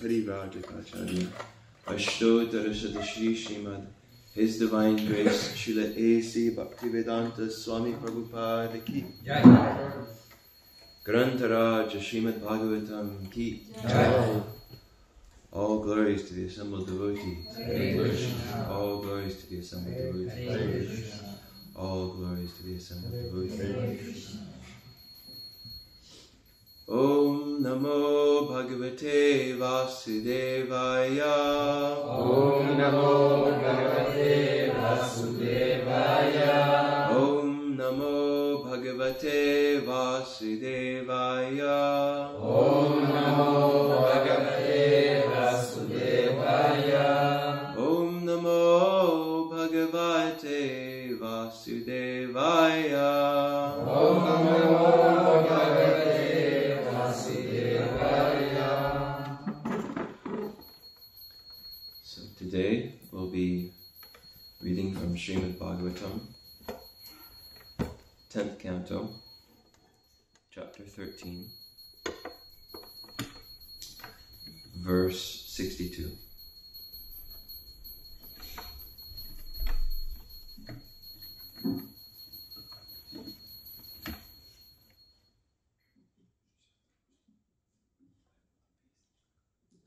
Parivrajacharya Ashtodara Shri Srimad His Divine Grace Srila A.C. Bhaktivedanta Swami Prabhupada Ki Jai. Grantaraj Srimad Bhagavatam Ki Jai. All glories to the assembled devotees. All glories to the assembled devotees. All glories to the assembled devotees. Om Namo Bhagavate Vasudevaya. Om Namo Bhagavate Vasudevaya. Om Namo Bhagavate Vasudevaya. Om Namo Bhagavate Vasudevaya. Om Namo Bhagavate Vasudevaya. Om Namo Today we'll be reading from Srimad Bhagavatam, 10th Canto, Chapter 13, Verse 62.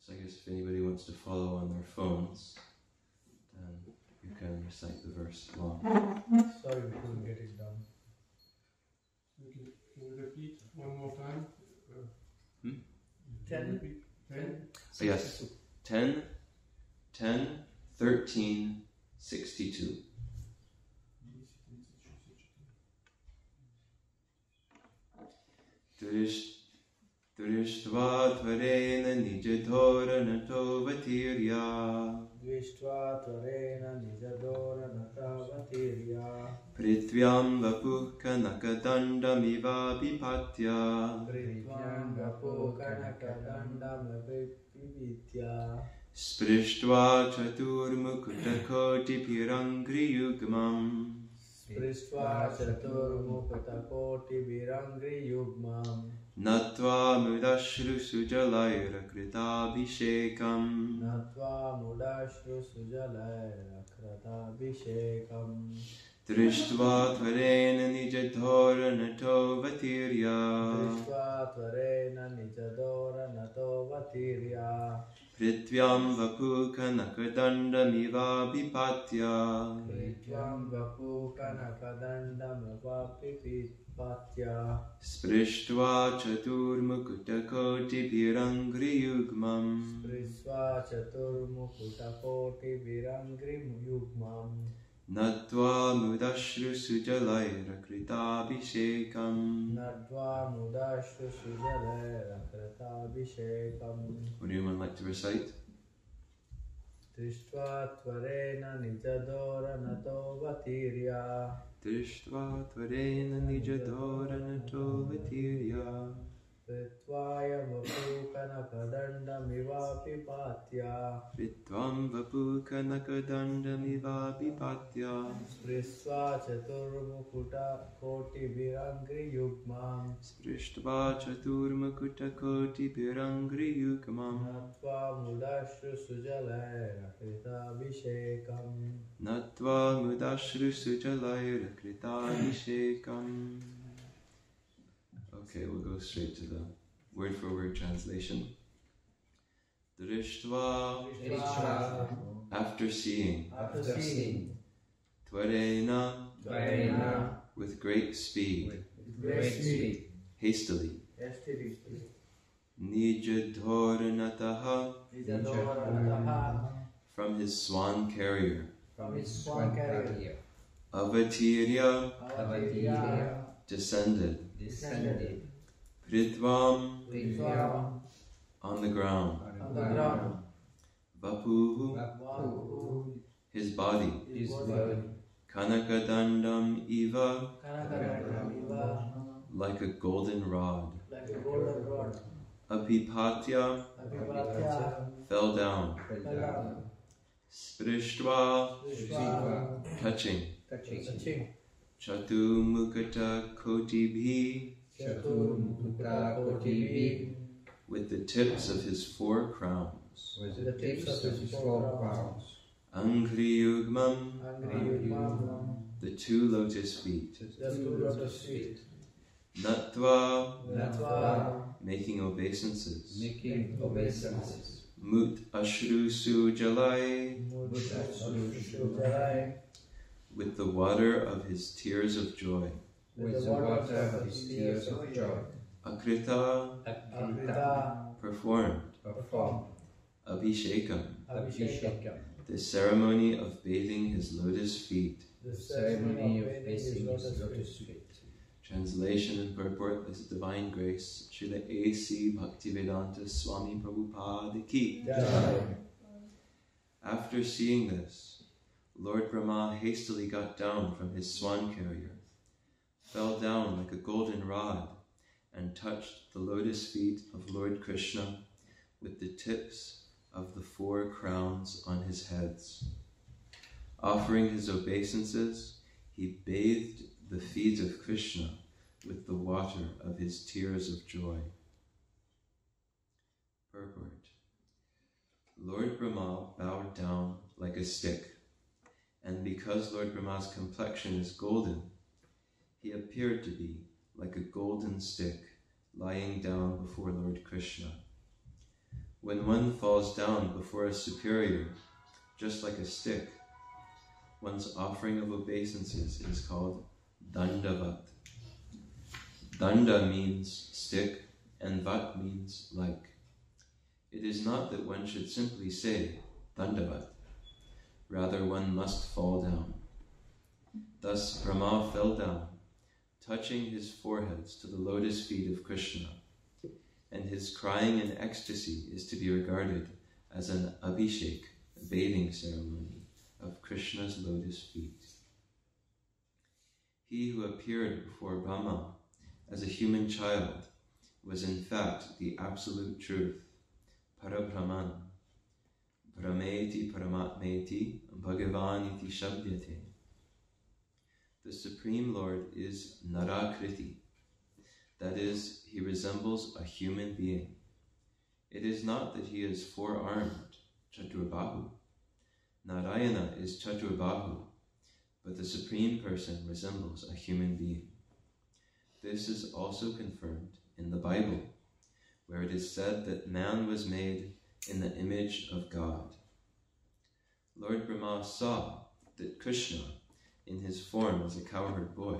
So I guess if anybody wants to follow on their phones, then you can recite the verse along. Sorry, we couldn't get it done. Can you repeat one more time? 10? 10? So yes, 10, 13, 62. Drishtva tvarena nijadhoranato vatirya. Drishtva tvarena nijadhoranato vatirya. Prithvyam vapuka nakadandamiva vipatya. Prithvyam vapuka nakadandamiva. Sprishtva chaturmukutakoti pirangriyugmam. Sprisva Chaturmuktakoti Virangri Yugmam Natva Mudashru Sujalaira Kritabhishekam Natva Mudashru Sujalaya Kratabhishekam Drishtva Tvarena Nijadhora Nato Vatirya Drishva Tvarena Nijadora Nato Vatirya Pritvyam Vapuka Nakadanda Miva Bipatya Pritvam Vapu Kanakadanda Mavapi Pitpatya Sprishtva Chaturmukutakoti Virangri Yugmam Sprisva Chaturmukutakoti Virangri Yugmam Natva Mudashru Sujalaira Kritabhishekam. Nadva Mudashru Sujalera Kratabhishekam Would anyone like to recite? Drishtva Tvarena Nijadora Nato Vatirya Drishtva Tvarena Nijadora Nato Vatirya Pritvaya Vapu Kanakadanda Mivapi Patya Pritvam Vapuka Nakadanda Miva Bipatya Sprisva Chaturmukuta Koti Virangri Yugmam Sprishtva Chaturmukutakoti Virangri Yugmam Natva Mudashru Sujalera Kritabhishekam Natva Mudashru Sujalaira Kritabhishekam. Okay, we'll go straight to the word-for-word translation. Drishtva, after seeing, Tvarena, with great speed, hastily, Nijadhoranataha, from his swan carrier, Avatirya, descended, Pritvam, on the ground, Vapuhu, his body, Kanakadandam Eva, like a golden rod, Apipatya, fell down, Sprishtva, touching, Chatumukata Kotibhi, with the tips of his 4 crowns, Angriyugmam, the 2 lotus feet, Natva, making obeisances, Mut Ashru Sujalai, with the water of his tears of joy, Akrita, performed, Abhishekam, the ceremony of bathing his lotus feet. Translation and purport is Divine Grace, Srila A.C. Bhaktivedanta Swami Prabhupada Ki. After seeing this, Lord Brahma hastily got down from his swan carrier, fell down like a golden rod, and touched the lotus feet of Lord Krishna with the tips of the 4 crowns on his heads. Offering his obeisances, he bathed the feet of Krishna with the water of his tears of joy. Purport. Lord Brahma bowed down like a stick, and because Lord Brahma's complexion is golden, he appeared to be like a golden stick lying down before Lord Krishna. When one falls down before a superior, just like a stick, one's offering of obeisances is called dandavat. Danda means stick, and vat means like. It is not that one should simply say dandavat. Rather, one must fall down. Thus, Brahma fell down, touching his foreheads to the lotus feet of Krishna, and his crying in ecstasy is to be regarded as an abhishek, a bathing ceremony of Krishna's lotus feet. He who appeared before Brahma as a human child was in fact the absolute truth, Parabrahman. Brahmeti Paramatmeti Bhagavan iti Shabdyate. The Supreme Lord is Narakriti. That is, he resembles a human being. It is not that he is four-armed, Chaturbahu. Narayana is Chaturbahu, but the Supreme Person resembles a human being. This is also confirmed in the Bible, where it is said that man was made in the image of God. Lord Brahma saw that Krishna, in his form as a cowherd boy,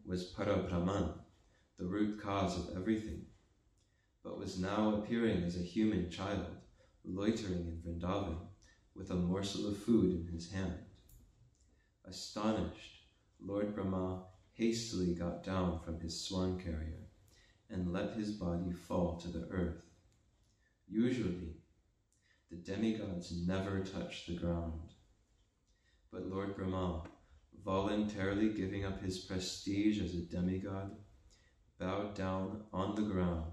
was Parabrahman, the root cause of everything, but was now appearing as a human child, loitering in Vrindavan with a morsel of food in his hand. Astonished, Lord Brahma hastily got down from his swan carrier and let his body fall to the earth. Usually, the demigods never touch the ground, but Lord Brahma, voluntarily giving up his prestige as a demigod, bowed down on the ground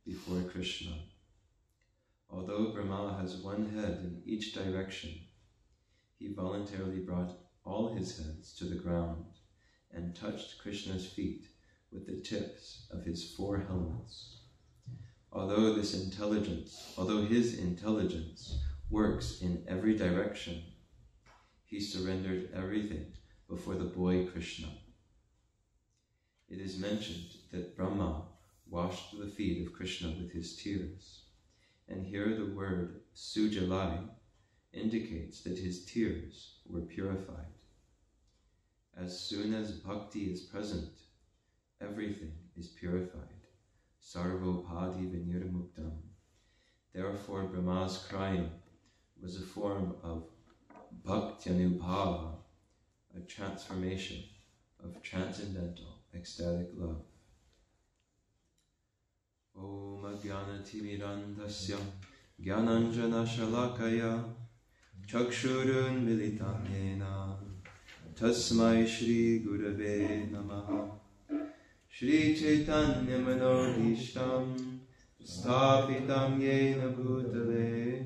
before Krishna. Although Brahma has one head in each direction, he voluntarily brought all his heads to the ground and touched Krishna's feet with the tips of his four helmets. Although his intelligence works in every direction, he surrendered everything before the boy Krishna. It is mentioned that Brahma washed the feet of Krishna with his tears, and here the word sujalai indicates that his tears were purified. As soon as bhakti is present, everything is purified. Sarvopadi vinirmuktam. Therefore Brahma's crying was a form of bhakti-anubhava, a transformation of transcendental ecstatic love. Om Ajnana-timirandhasya Jnananjana Shalakaya Chakshurun Militam Yena Tasmai Shri Gurave Namaha. Shri Chaitanya Manodishtam Sthapitam Yena Bhutale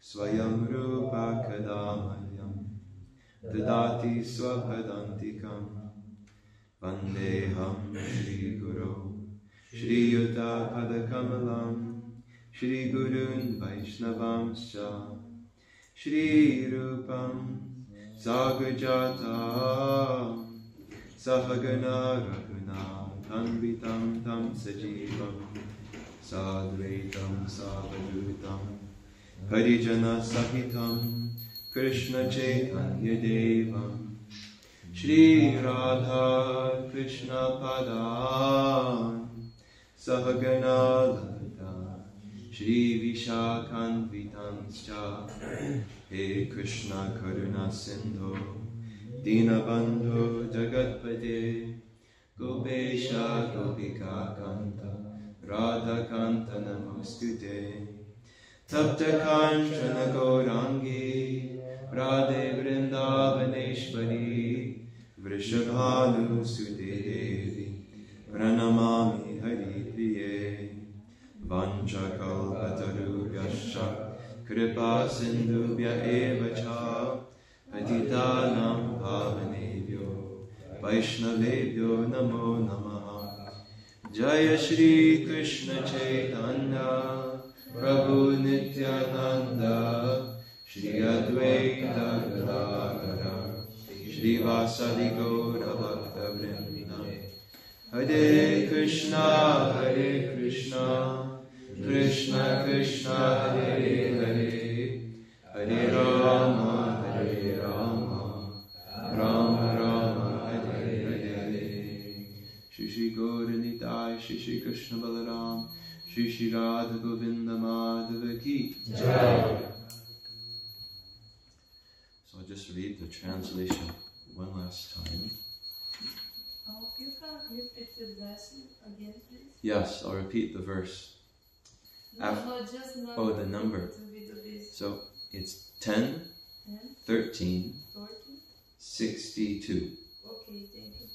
Swayam Rupa Kadamayam Dadati Swapadantikam Vandeham Shri Guru Shri Yuta Padakamalam Shri Gurun Vaishnavamscha Shri Rupam Sagajata Sahagana Raghuna Tanvitam Tam Sajivam Sadvaitam Savadutam Harijana Sahitam Krishna Chaitanya Devam Shri Radha Krishna Padan Sahagana Lalita Shri Vishakhanvitanscha He Krishna Karuna Sindhu Dinabandhu Jagatpade Gopesha Gopika Kanta Radha Kanta Namostute Tapta Kanchana Gaurangi Radhe Vrindavaneshwari Vrishabhanu Sute Devi Pranamami Hari Priye Vancha Kalpatarubhyascha Kripa Sindhubhya Eva Cha Patitanam Pavanebhyo Vaishnavebhyo Namo Namaha. Jaya Shri Krishna Chaitanya Prabhu Nityananda Shri Advaita Gadadhara Shri Vasadi Gaura Bhakta Vrinda. Hare Krishna Krishna Krishna Hare Hare Hare Rama Rama Rama Hare Hare. Shri Shri Gaura Nitai Shri Shri Krishna Balaram Shri Shri Radha Govinda Madhava Ki Jai. So I'll just read the translation one last time. You can repeat the lesson again, please? Yes, I'll repeat the verse. No, just number. Oh, the number. So it's 10, 13, 62. Okay, thank you.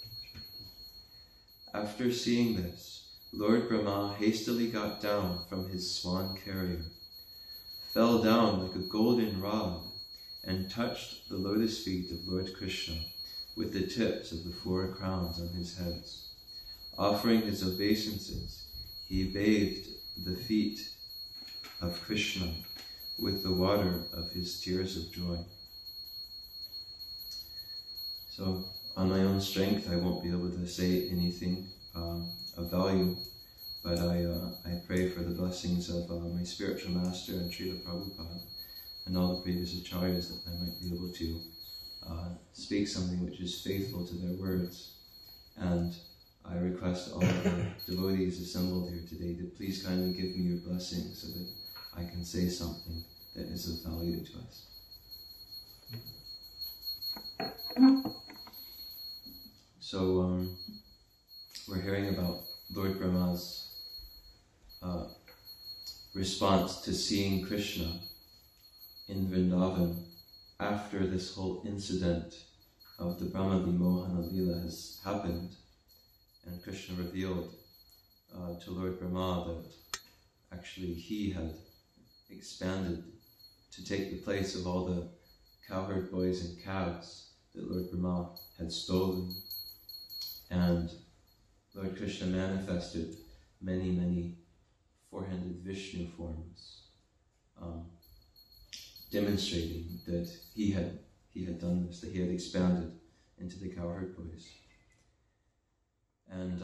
After seeing this, Lord Brahma hastily got down from his swan carrier, fell down like a golden rod, and touched the lotus feet of Lord Krishna with the tips of the 4 crowns on his heads. Offering his obeisances, he bathed the feet of Krishna with the water of his tears of joy. So, on my own strength, I won't be able to say anything of value, but I pray for the blessings of my spiritual master and Srila Prabhupada and all the previous acharyas that I might be able to speak something which is faithful to their words. And I request all the devotees assembled here today to please kindly give me your blessing so that I can say something that is of value to us. So we're hearing about Lord Brahma's response to seeing Krishna in Vrindavan after this whole incident of the Brahma Vimohana Lila has happened, and Krishna revealed to Lord Brahma that actually he had expanded to take the place of all the cowherd boys and calves that Lord Brahma had stolen. And Lord Krishna manifested many, many four-handed Vishnu forms, demonstrating that he had done this, that he had expanded into the cowherd boys. And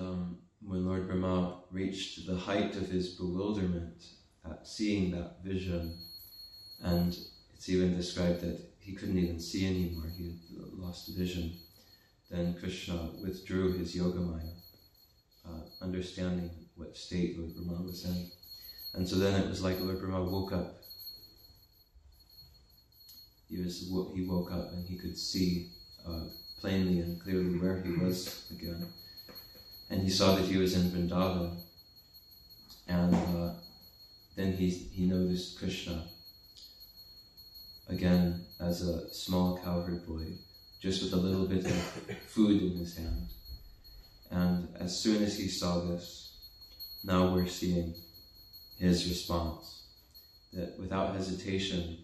when Lord Brahma reached the height of his bewilderment at seeing that vision, and it's even described that he couldn't even see anymore, he had lost vision, then Krishna withdrew his Yogamaya, understanding what state Lord Brahma was in. And so then it was like Lord Brahma woke up. He woke up and he could see plainly and clearly where he was again. And he saw that he was in Vrindavan. And then he noticed Krishna again as a small cowherd boy, just with a little bit of food in his hand. And as soon as he saw this, now we're seeing his response, that without hesitation,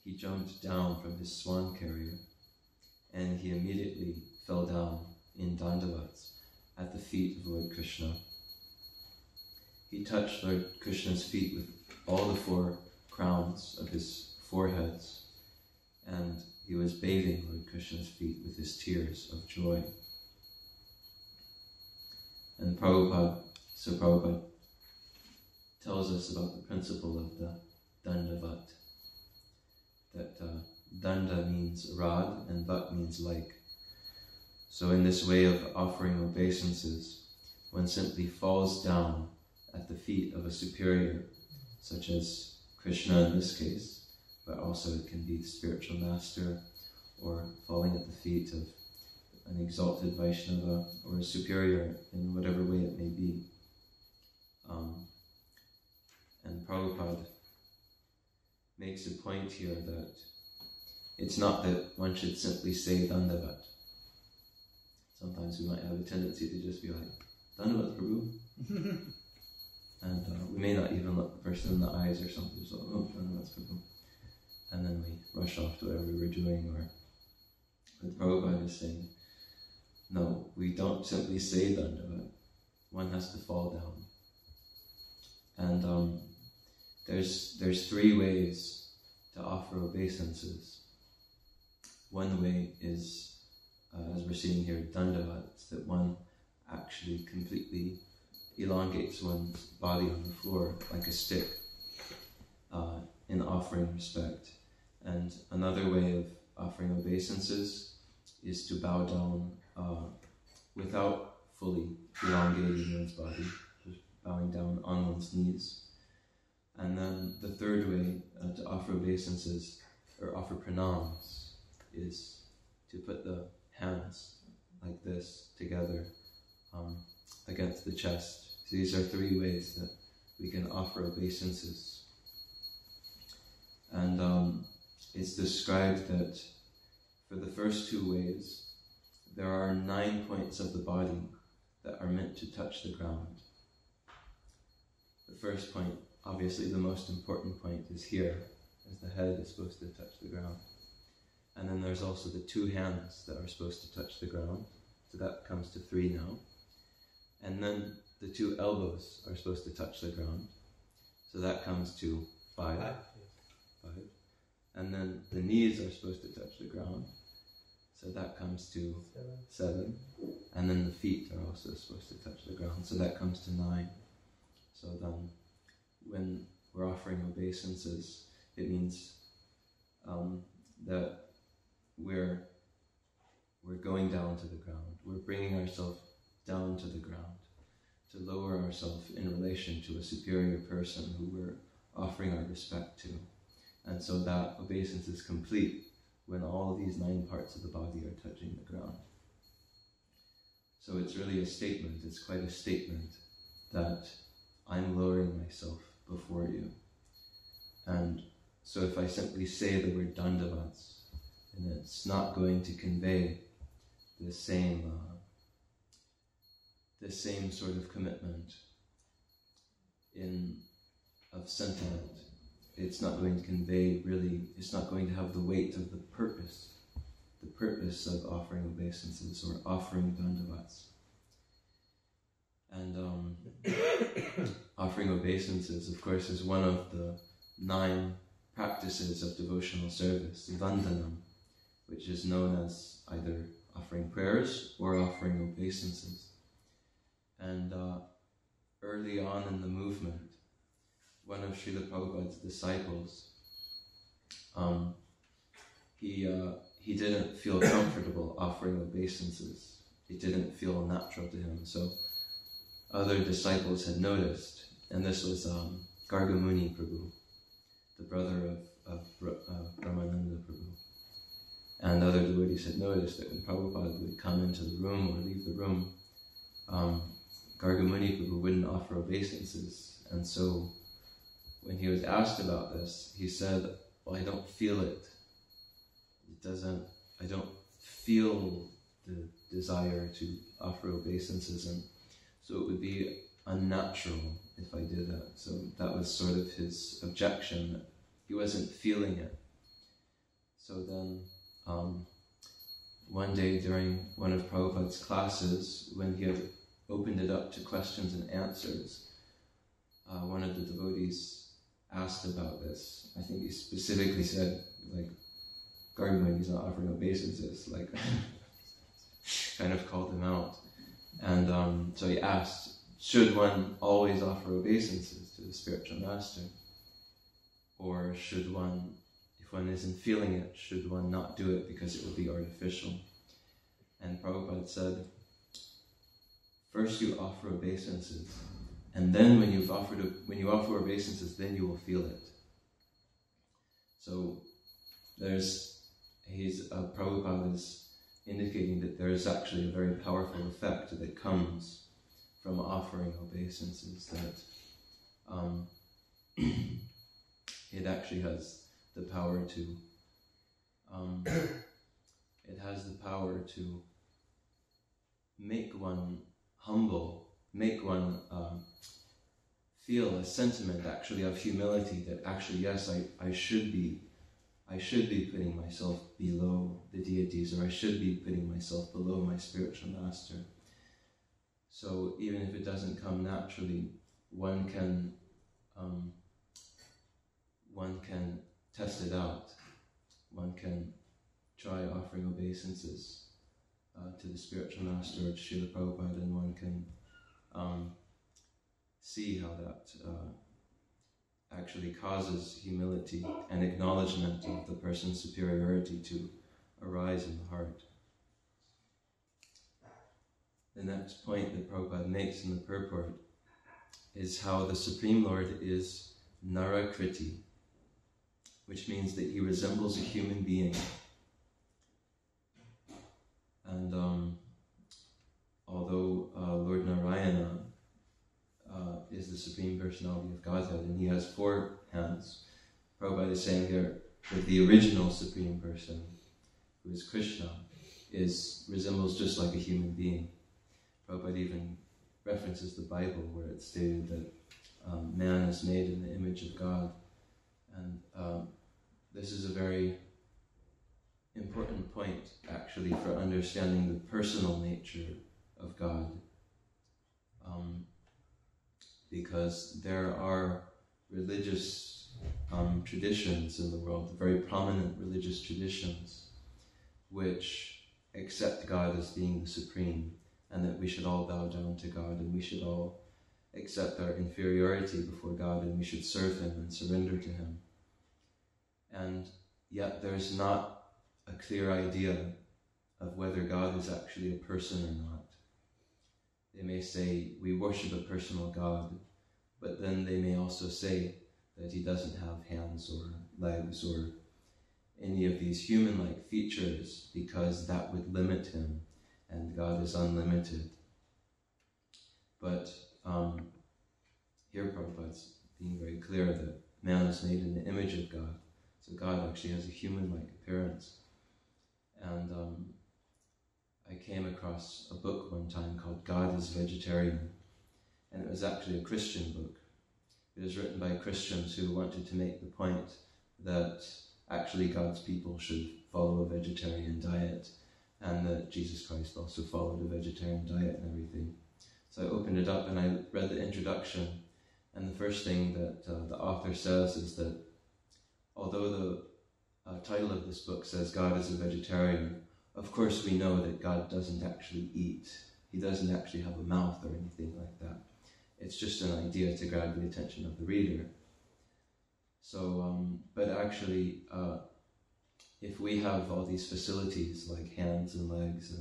he jumped down from his swan carrier, and he immediately fell down in dandavats at the feet of Lord Krishna. He touched Lord Krishna's feet with all the 4 crowns of his foreheads, and he was bathing Lord Krishna's feet with his tears of joy. And Prabhupada tells us about the principle of the dandavat, that danda means rod and vat means like. So in this way of offering obeisances, one simply falls down at the feet of a superior, such as Krishna in this case, but also it can be the spiritual master, or falling at the feet of an exalted Vaishnava or a superior in whatever way it may be. And Prabhupada makes a point here that it's not that one should simply say dandavat. Sometimes we might have a tendency to just be like, dandavat Prabhu. And we may not even look the person in the eyes or something, so, oh, dandavat Prabhu. And then we rush off to whatever we were doing. But Prabhupada is saying, no, we don't simply say dandavat. One has to fall down. And there's 3 ways to offer obeisances. One way is, as we're seeing here, dandavat, that one actually completely elongates one's body on the floor like a stick in offering respect. And another way of offering obeisances is to bow down without fully elongating one's body, just bowing down on one's knees. And then the third way to offer obeisances, or offer pranams, is to put the hands like this together against the chest. So these are 3 ways that we can offer obeisances. And it's described that for the first 2 ways, there are 9 points of the body that are meant to touch the ground. The first point, obviously the most important point, is here, as the head is supposed to touch the ground. And then there's also the 2 hands that are supposed to touch the ground. So that comes to 3 now. And then the 2 elbows are supposed to touch the ground. So that comes to 5. 5. And then the knees are supposed to touch the ground. So that comes to 7. And then the feet are also supposed to touch the ground. So that comes to 9. So then when we're offering obeisances, it means that we're going down to the ground. We're bringing ourselves down to the ground to lower ourselves in relation to a superior person who we're offering our respect to. And so that obeisance is complete when all these 9 parts of the body are touching the ground. So it's really a statement, it's quite a statement that I'm lowering myself before you. And so if I simply say the word dandavats, then it's not going to convey the same sort of commitment of sentiment. It's not going to convey really, it's not going to have the weight of the purpose of offering obeisances or offering dandavats. And offering obeisances, of course, is one of the 9 practices of devotional service, vandanam, which is known as either offering prayers or offering obeisances. And early on in the movement, one of Srila Prabhupada's disciples, he didn't feel comfortable offering obeisances. It didn't feel natural to him. So other disciples had noticed, and this was Gargamuni Prabhu, the brother of Brahmananda Prabhu. And other devotees had noticed that when Prabhupada would come into the room or leave the room, Gargamuni Prabhu wouldn't offer obeisances. And so when he was asked about this, he said, well, I don't feel it. I don't feel the desire to offer obeisances, and so it would be unnatural if I did that. So that was sort of his objection, that he wasn't feeling it. So then one day during one of Prabhupada's classes, when he had opened it up to questions and answers, one of the devotees asked about this. I think he specifically said, like, Gargamuni is not offering obeisances, like, kind of called him out. And so he asked, should one always offer obeisances to the spiritual master? Or should one, if one isn't feeling it, should one not do it because it would be artificial? And Prabhupada said, first you offer obeisances, and then when you offer obeisances, then you will feel it. So Prabhupada is indicating that there is actually a very powerful effect that comes from offering obeisances, that it actually has the power to make one humble, make one feel a sentiment actually of humility, that actually, yes, I should be putting myself below the deities, or I should be putting myself below my spiritual master. So even if it doesn't come naturally, one can test it out. One can try offering obeisances to the spiritual master or to Srila Prabhupada, and one can see how that actually causes humility and acknowledgement of the person's superiority to arise in the heart. The next point that Prabhupada makes in the purport is how the Supreme Lord is Narakriti, which means that he resembles a human being. And although Lord Narayana is the Supreme Personality of Godhead, and he has 4 hands, Prabhupada is saying here that the original Supreme Person, who is Krishna, resembles just like a human being. Prabhupada even references the Bible, where it's stated that man is made in the image of God. And this is a very actually for understanding the personal nature of God. Because there are religious traditions in the world, very prominent religious traditions, which accept God as being the supreme, and that we should all bow down to God, and we should all accept our inferiority before God, and we should serve Him and surrender to Him. And yet there's not a clear idea of whether God is actually a person or not. They may say, we worship a personal God, but then they may also say that He doesn't have hands or legs or any of these human-like features, because that would limit Him, and God is unlimited. But here Prabhupada's being very clear that man is made in the image of God, so God actually has a human-like appearance. And I came across a book one time called God is Vegetarian, and it was actually a Christian book. It was written by Christians who wanted to make the point that actually God's people should follow a vegetarian diet, and that Jesus Christ also followed a vegetarian diet and everything. So I opened it up and I read the introduction, and the first thing that the author says is that although the title of this book says God is a vegetarian, of course we know that God doesn't actually eat. He doesn't actually have a mouth or anything like that. It's just an idea to grab the attention of the reader. So, but actually, if we have all these facilities like hands and legs,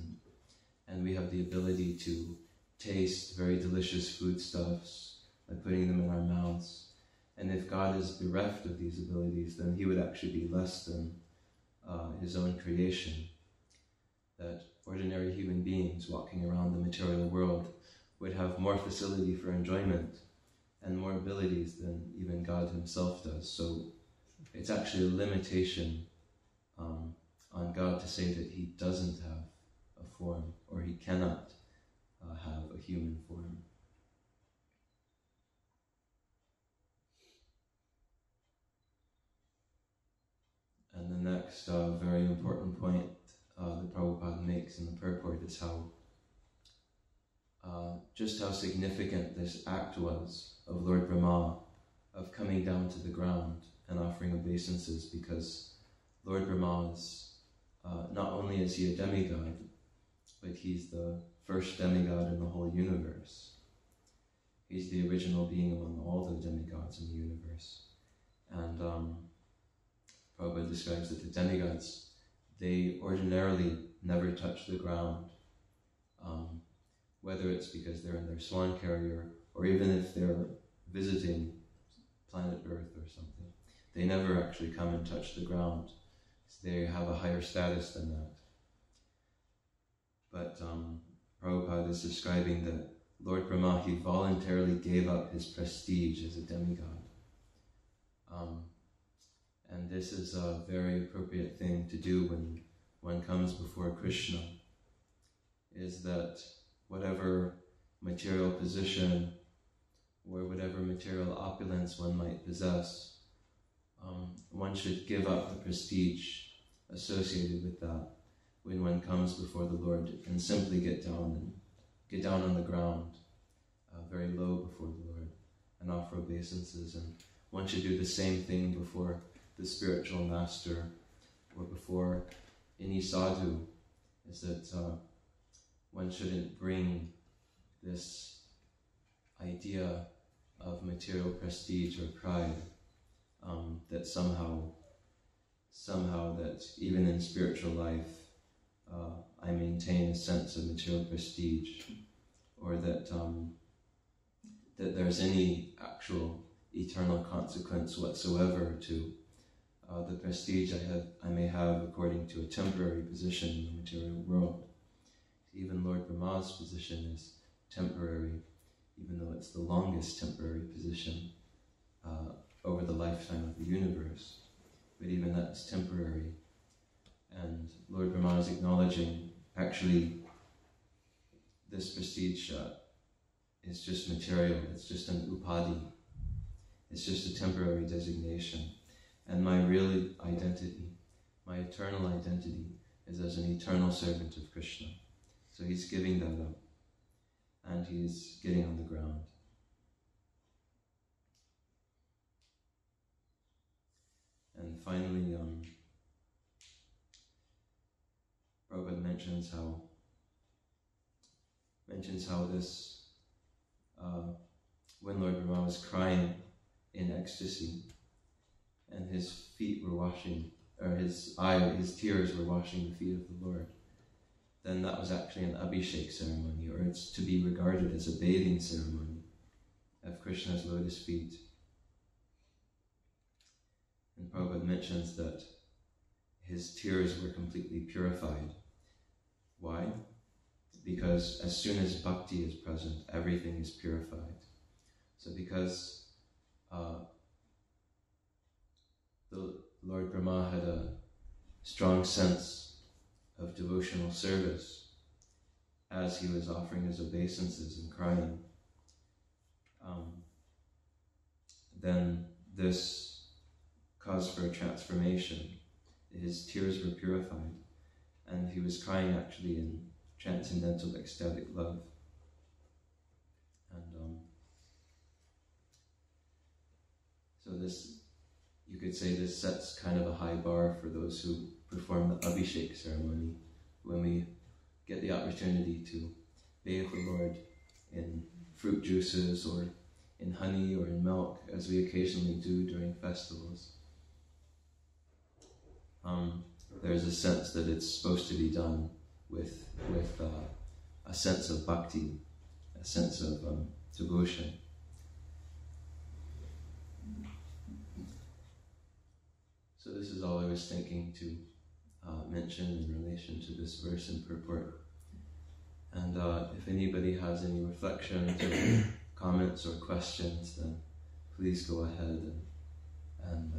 and we have the ability to taste very delicious foodstuffs by putting them in our mouths, and if God is bereft of these abilities, then He would actually be less than His own creation. That ordinary human beings walking around the material world would have more facility for enjoyment and more abilities than even God Himself does. So it's actually a limitation on God to say that He doesn't have a form, or He cannot have a human form. And the next very important point that Prabhupada makes in the purport is how just how significant this act was of Lord Brahma, of coming down to the ground and offering obeisances, because Lord Brahma is, not only is he a demigod, but he's the first demigod in the whole universe. He's the original being among all the demigods in the universe. And Prabhupada describes that the demigods, they ordinarily never touch the ground, whether it's because they're in their swan carrier, or even if they're visiting planet Earth or something. They never actually come and touch the ground. They have a higher status than that. But Prabhupada is describing that Lord Brahma, he voluntarily gave up his prestige as a demigod. And this is a very appropriate thing to do when one comes before Krishna, is that whatever material position or whatever material opulence one might possess, one should give up the prestige associated with that when one comes before the Lord, and simply get down on the ground, very low before the Lord, and offer obeisances. And one should do the same thing before the spiritual master or before any sadhu, is that one shouldn't bring this idea of material prestige or pride, that somehow that even in spiritual life I maintain a sense of material prestige, or that that there's any actual eternal consequence whatsoever to the prestige I may have according to a temporary position in the material world. Even Lord Brahma's position is temporary, even though it's the longest temporary position over the lifetime of the universe. But even that's temporary. And Lord Brahma is acknowledging, actually, this prestige is just material, it's just an upadhi. It's just a temporary designation. And my real identity, my eternal identity, is as an eternal servant of Krishna. So he's giving that up, and he's getting on the ground. And finally, Prabhupada mentions how this, when Lord Brahma was crying in ecstasy, and his feet were washing, or his tears were washing the feet of the Lord, then that was actually an Abhishek ceremony, or it's to be regarded as a bathing ceremony of Krishna's lotus feet. And Prabhupada mentions that his tears were completely purified. Why? Because as soon as bhakti is present, everything is purified. So because the Lord Brahma had a strong sense of devotional service as he was offering his obeisances and crying, then this caused for a transformation. His tears were purified, and he was crying actually in transcendental ecstatic love. And so this, you could say, this sets kind of a high bar for those who perform the Abhishek ceremony, when we get the opportunity to bathe the Lord in fruit juices or in honey or in milk, as we occasionally do during festivals. There's a sense that it's supposed to be done with a sense of bhakti, a sense of devotion. So this is all I was thinking to mention in relation to this verse and purport. And if anybody has any reflections or comments or questions, then please go ahead and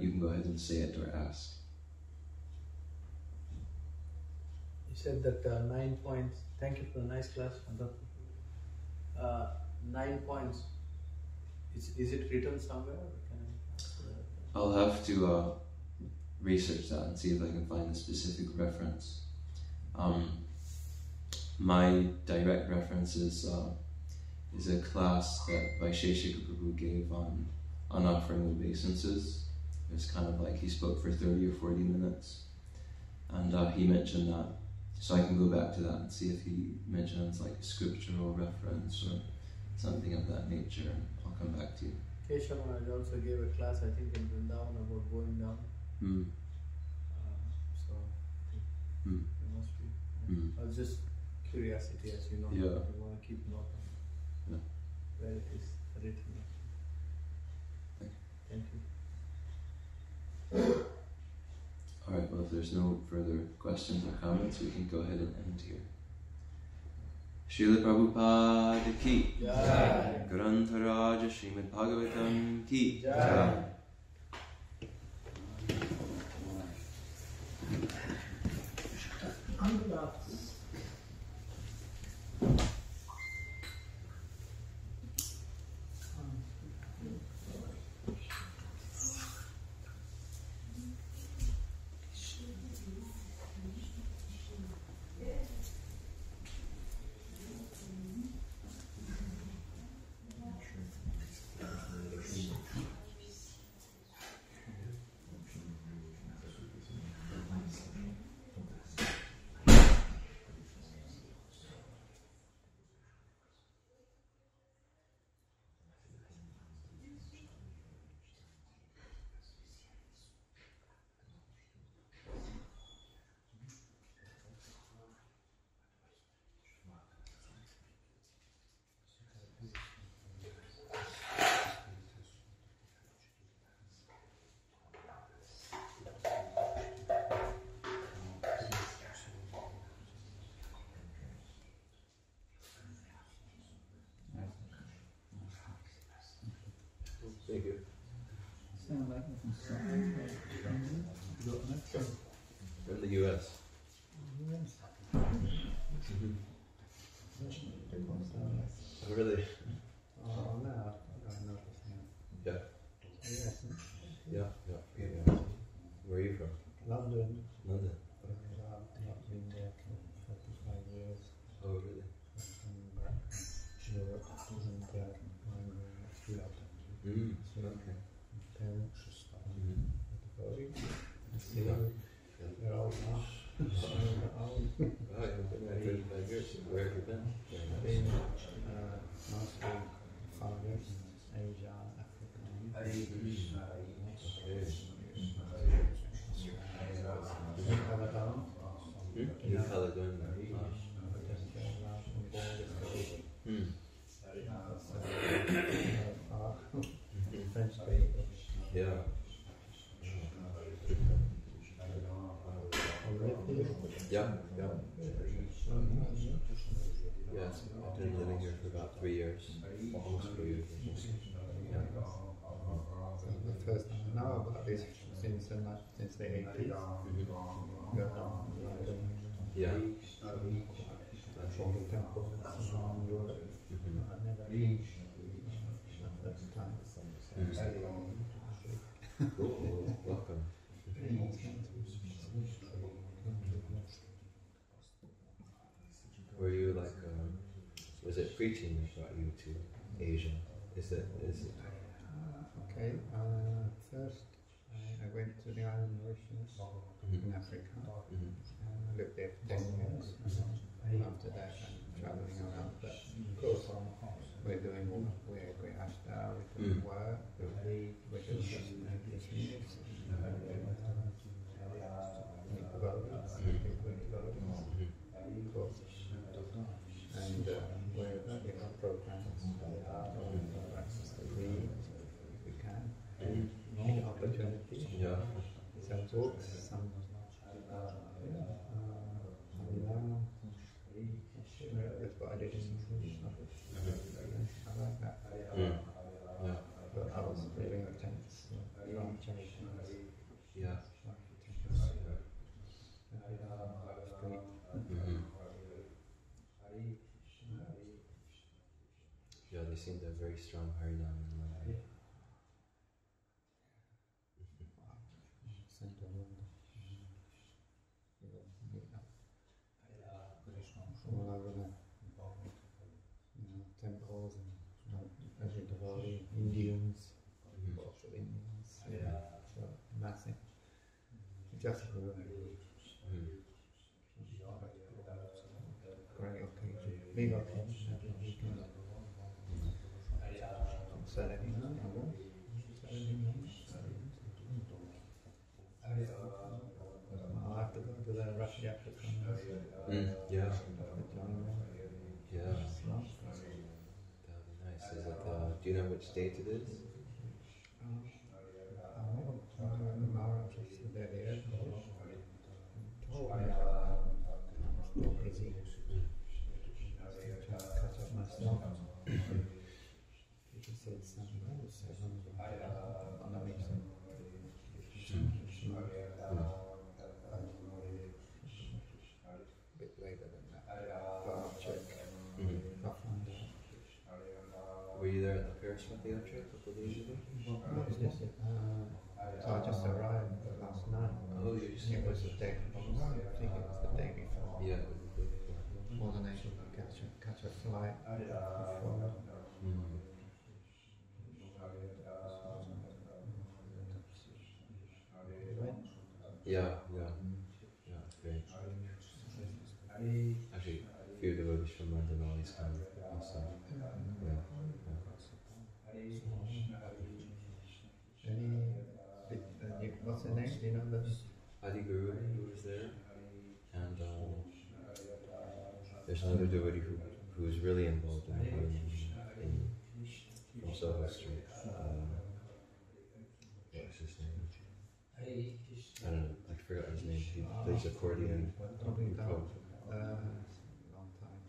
you can go ahead and say it or ask. You said that 9 points. Thank you for the nice class. 9 points. Is it written somewhere? I'll have to research that and see if I can find a specific reference. My direct reference is a class that By HG Prabhu gave on offering obeisances. It was kind of like he spoke for 30 or 40 minutes, and he mentioned that. So I can go back to that and see if he mentions like a scriptural reference or something of that nature. I'll come back to you. Keshav Maharaj also gave a class, I think, in Vrindavan about going down. So it must be. I was just curiosity, as you know. Yeah. You want to keep note of where it is written. Thank you. Alright, well, if there's no further questions or comments, we can go ahead and end here. Srila Prabhupada ki Jai. Grantharaja Srimad Bhagavatam ki Jai. Thank you. From the US. Really? Oh, no. Yeah. Yes. Yeah. Where are you from? London. London. New Caledonia. French speakers. Yeah. Yeah, yeah. Yes, I've been living here for about 3 years. Almost 4 years. Yeah. The first time I know about this since the 80s. Yeah. All the temples around Europe. I've never been at that time. Cool. Welcome. Were you like, was it preaching that brought you to Asia? Is it? Okay, first I went to the island Mauritius in Africa. I lived there for 10 years. After that I'm travelling around, but of course we're doing Ashtar, we're doing work, we're doing business, of course. And we have programs to read if we can, any opportunity. Yeah. Some books, some that's what I did in English. I like that. But I was really intense. Yeah. Yeah, they seem to have very strong Harinam in London. All over the temples and every devotee, Indians, lots of Indians, so massive. Just grew. Great occasion, big occasion, every weekend. Saturday night, I'll have to go to the Russian African. Yeah. Yeah. Yeah. That would be nice. Is it, do you know which date it is? Busy. Trying to catch up myself. He said something else. On the meeting. A bit later than that. But I'll check. I'll find out. Were you there at the Parismati Yatra a couple of days ago? Yes. So I just arrived last night. Oh, you just It was the day. I think it was the day before. Yeah, it was the day before. Wasn't able to catch a flight before. Yeah, it's great. Actually, a few devotees from London always come also. What's her name? Do you know the Adi Guru who was there, and there's another devotee who's really involved in the Harinam from Soho Street. What's his name? I don't know, I forgot his name. He plays accordion. probably long time.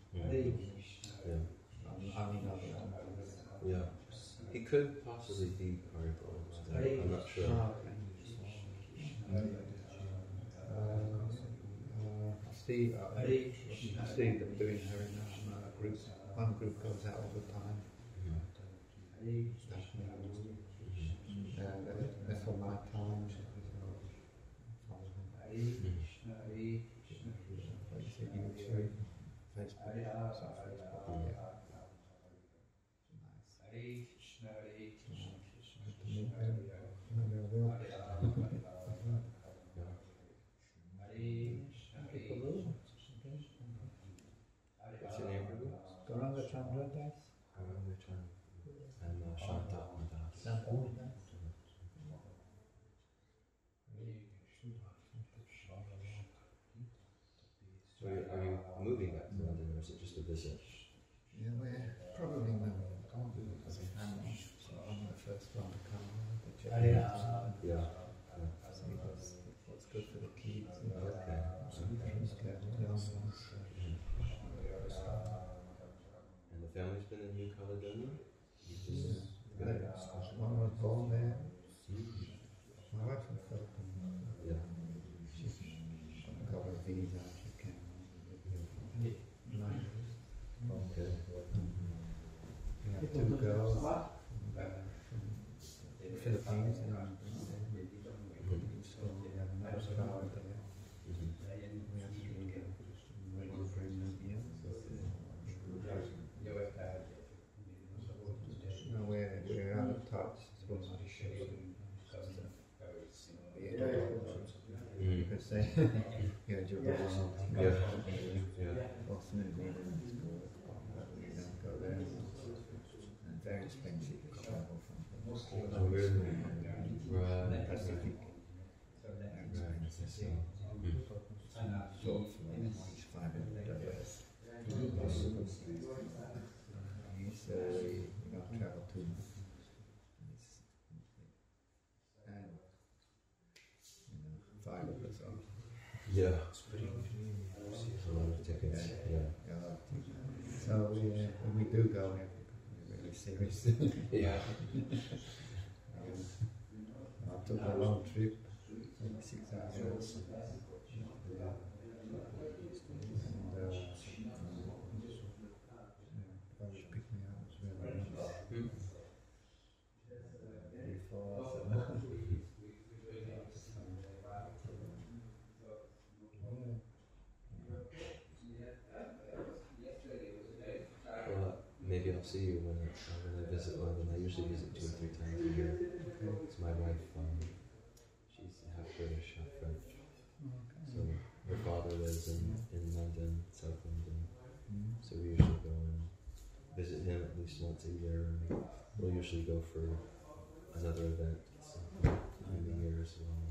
Yeah. He could possibly be part of it. I'm not sure. Steve them doing Harinam group. One group goes out all the time. That's for my time. YouTube, Facebook, What's your name, Prabhu? Garanga Chandra Das. And Shantatma Das. Shantatma Das. visit? Yeah, we're probably not as a family. So I'm the first one to come over. Yeah. See what's good for the kids. Okay. And the family's been in New Caledonia? One was born there. My wife from Philippines. Yeah. She got a visa. She came over. Okay. We have two girls from the Philippines and so we have another child there. We have to regular bring them here. No, we're out of touch. So we're not sure. Because they, yeah, you're Boston and England is good. We don't go there. And very expensive to travel from. Oh, really? Right. Pacific. Short flight, each $500. So we don't travel too much. And, 5 of us are. Yeah. It's pretty good. A lot of tickets. Yeah. So when we do go, we're really serious. Yeah. I took a long trip, 6 hours. And picked me up as well. Well, maybe I'll see you when I visit London. I usually visit 2 or 3 times a year. It's my wife. She's half British, half French. So her father lives in London, South London. So we usually go and visit him at least once a year. We'll usually go for another event in the year as well.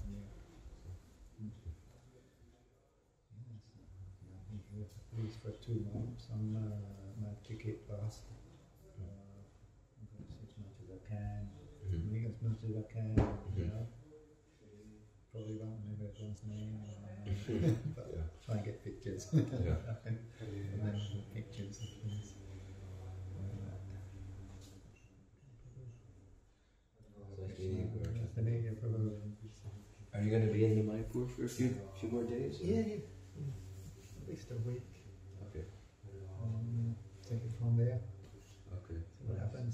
At least for 2 months on my ticket last. I'm going to see as much as I can. Make as much as I can. You know. Probably won't remember everyone's name. But try and get pictures. And then pictures and things. Are you going to be in Manipur for a few more days? Yeah. At least a week. Okay. Take it from there. Okay. See what happens.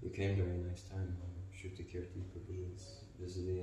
You came during a nice time. Shruti Kirti Prabhu is visiting